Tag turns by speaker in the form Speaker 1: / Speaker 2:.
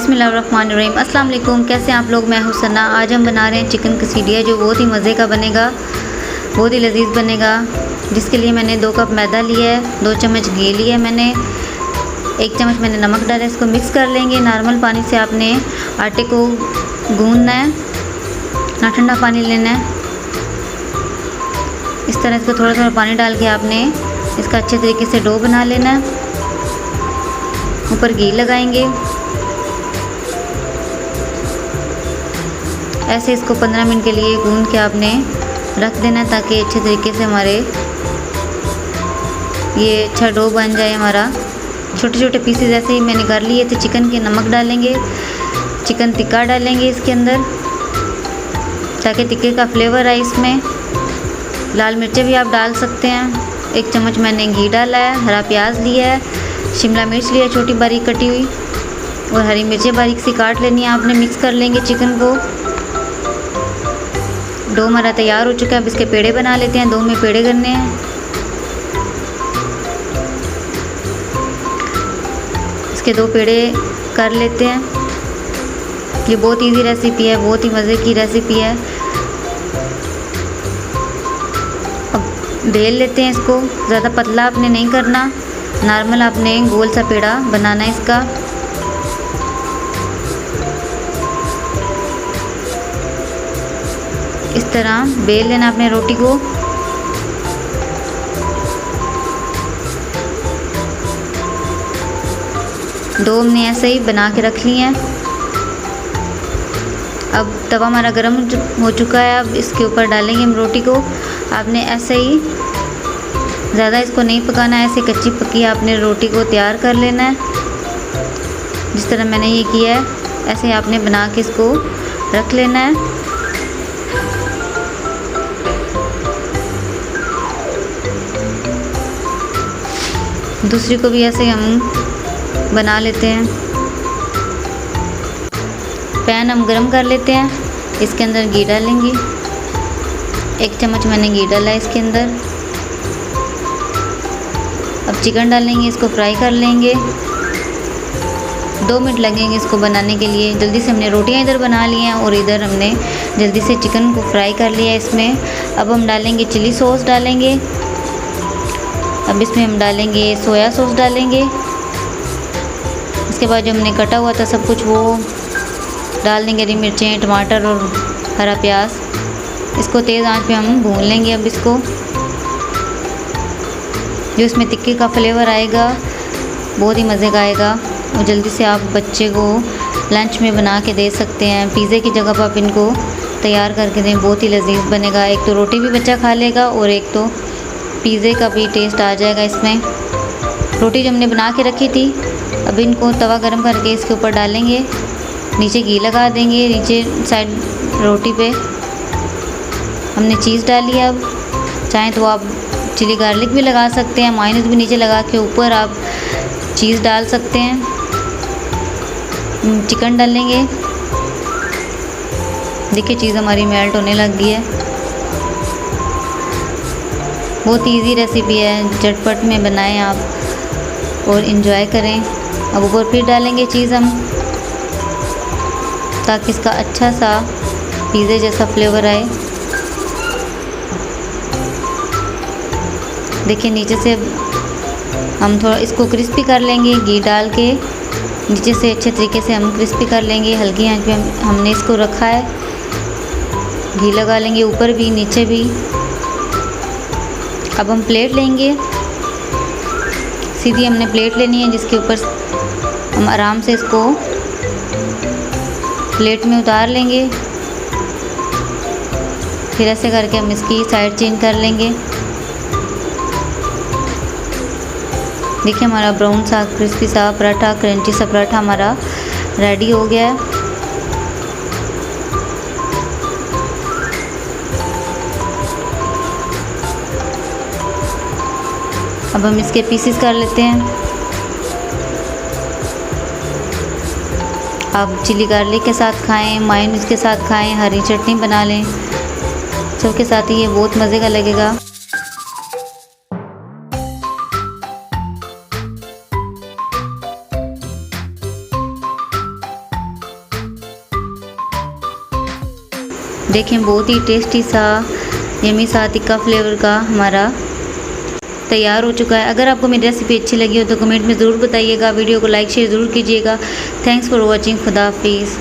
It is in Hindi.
Speaker 1: बिस्मिल्लाहिर्रहमानिर्रहीम। अस्सलाम वालेकुम। कैसे हैं आप लोग? मैं हूं सना। आज हम बना रहे हैं चिकन कसीडिया, जो बहुत ही मज़े का बनेगा, बहुत ही लजीज बनेगा। जिसके लिए मैंने 2 कप मैदा लिया है, 2 चम्मच घी लिया है मैंने, 1 चम्मच मैंने नमक डाला है। इसको मिक्स कर लेंगे। नॉर्मल पानी से आपने आटे को गूंदना है, ना ठंडा पानी लेना है। इस तरह इसको थोड़ा थोड़ा पानी डाल के आपने इसका अच्छे तरीके से डो बना लेना है। ऊपर घी लगाएंगे। ऐसे इसको 15 मिनट के लिए गूंद के आपने रख देना है, ताकि अच्छे तरीके से हमारे ये अच्छा डो बन जाए हमारा। छोटे छोटे पीसेस ऐसे ही मैंने कर लिए थे चिकन के। नमक डालेंगे, चिकन टिक्का डालेंगे इसके अंदर, ताकि टिक्के का फ्लेवर आए इसमें। लाल मिर्चें भी आप डाल सकते हैं। 1 चम्मच मैंने घी डाला है। हरा प्याज लिया है, शिमला मिर्च लिया है छोटी बारीक कटी हुई, और हरी मिर्चें बारीक सी काट लेनी है आपने। मिक्स कर लेंगे चिकन को। डो हमारा तैयार हो चुका है। अब इसके पेड़े बना लेते हैं। 2 में पेड़े करने हैं। इसके 2 पेड़े कर लेते हैं। ये बहुत इजी रेसिपी है, बहुत ही मज़े की रेसिपी है। अब बेल लेते हैं इसको। ज़्यादा पतला आपने नहीं करना, नॉर्मल आपने गोल सा पेड़ा बनाना है इसका। इस तरह बेल लेना अपने रोटी को। डो हमने ऐसे ही बना के रख लिए हैं। अब तवा हमारा गर्म हो चुका है। अब इसके ऊपर डालेंगे हम रोटी को। आपने ऐसे ही, ज़्यादा इसको नहीं पकाना है, ऐसे कच्ची पक्की आपने रोटी को तैयार कर लेना है। जिस तरह मैंने ये किया है, ऐसे आपने बना के इसको रख लेना है। दूसरी को भी ऐसे हम बना लेते हैं। पैन हम गरम कर लेते हैं। इसके अंदर घी डालेंगे। 1 चम्मच मैंने घी डाला है इसके अंदर। अब चिकन डालेंगे, इसको फ्राई कर लेंगे। 2 मिनट लगेंगे इसको बनाने के लिए। जल्दी से हमने रोटियां इधर बना ली हैं और इधर हमने जल्दी से चिकन को फ्राई कर लिया है इसमें। अब हम डालेंगे चिली सॉस डालेंगे। अब इसमें हम डालेंगे सोया सॉस डालेंगे। इसके बाद जो हमने कटा हुआ था सब कुछ वो डाल देंगे, हरी मिर्चें, टमाटर और हरा प्याज। इसको तेज़ आंच पे हम भून लेंगे। अब इसको, जो इसमें टिक्के का फ्लेवर आएगा बहुत ही मज़े का आएगा। और जल्दी से आप बच्चे को लंच में बना के दे सकते हैं। पिज़्ज़े की जगह पर आप इनको तैयार करके दें, बहुत ही लजीज बनेगा। एक तो रोटी भी बच्चा खा लेगा और एक तो पिज़्ज़े का भी टेस्ट आ जाएगा इसमें। रोटी जो हमने बना के रखी थी, अब इनको तवा गरम करके इसके ऊपर डालेंगे। नीचे घी लगा देंगे, नीचे साइड रोटी पे हमने चीज़ डाली है। अब चाहें तो आप चिली गार्लिक भी लगा सकते हैं, मायोनीज भी नीचे लगा के ऊपर आप चीज़ डाल सकते हैं। चिकन डालेंगे। देखिए चीज़ हमारी मेल्ट होने लग गई है। बहुत इजी रेसिपी है, झटपट में बनाएं आप और इन्जॉय करें। अब ऊपर फिर डालेंगे चीज़ हम, ताकि इसका अच्छा सा पिज़्ज़े जैसा फ्लेवर आए। देखिए नीचे से हम थोड़ा इसको क्रिस्पी कर लेंगे। घी डाल के नीचे से अच्छे तरीके से हम क्रिस्पी कर लेंगे। हल्की आंच पे हमने इसको रखा है। घी लगा लेंगे ऊपर भी नीचे भी। अब हम प्लेट लेंगे। सीधी हमने प्लेट लेनी है, जिसके ऊपर हम आराम से इसको प्लेट में उतार लेंगे। फिर ऐसे करके हम इसकी साइड चेंज कर लेंगे। देखिए हमारा ब्राउन सा क्रिस्पी सा पराठा, क्रंची सा पराठा हमारा रेडी हो गया है। अब हम इसके पीसेस कर लेते हैं। आप चिली गार्लिक के साथ खाएं, मायोनीज के साथ खाएं, हरी चटनी बना लें, सबके साथ ही ये बहुत मज़े का लगेगा। देखें बहुत ही टेस्टी सा यमी सा टिक्का फ्लेवर का हमारा तैयार हो चुका है। अगर आपको मेरी रेसिपी अच्छी लगी हो तो कमेंट में ज़रूर बताइएगा। वीडियो को लाइक शेयर ज़रूर कीजिएगा। Thanks for watching. खुदा हाफिज़।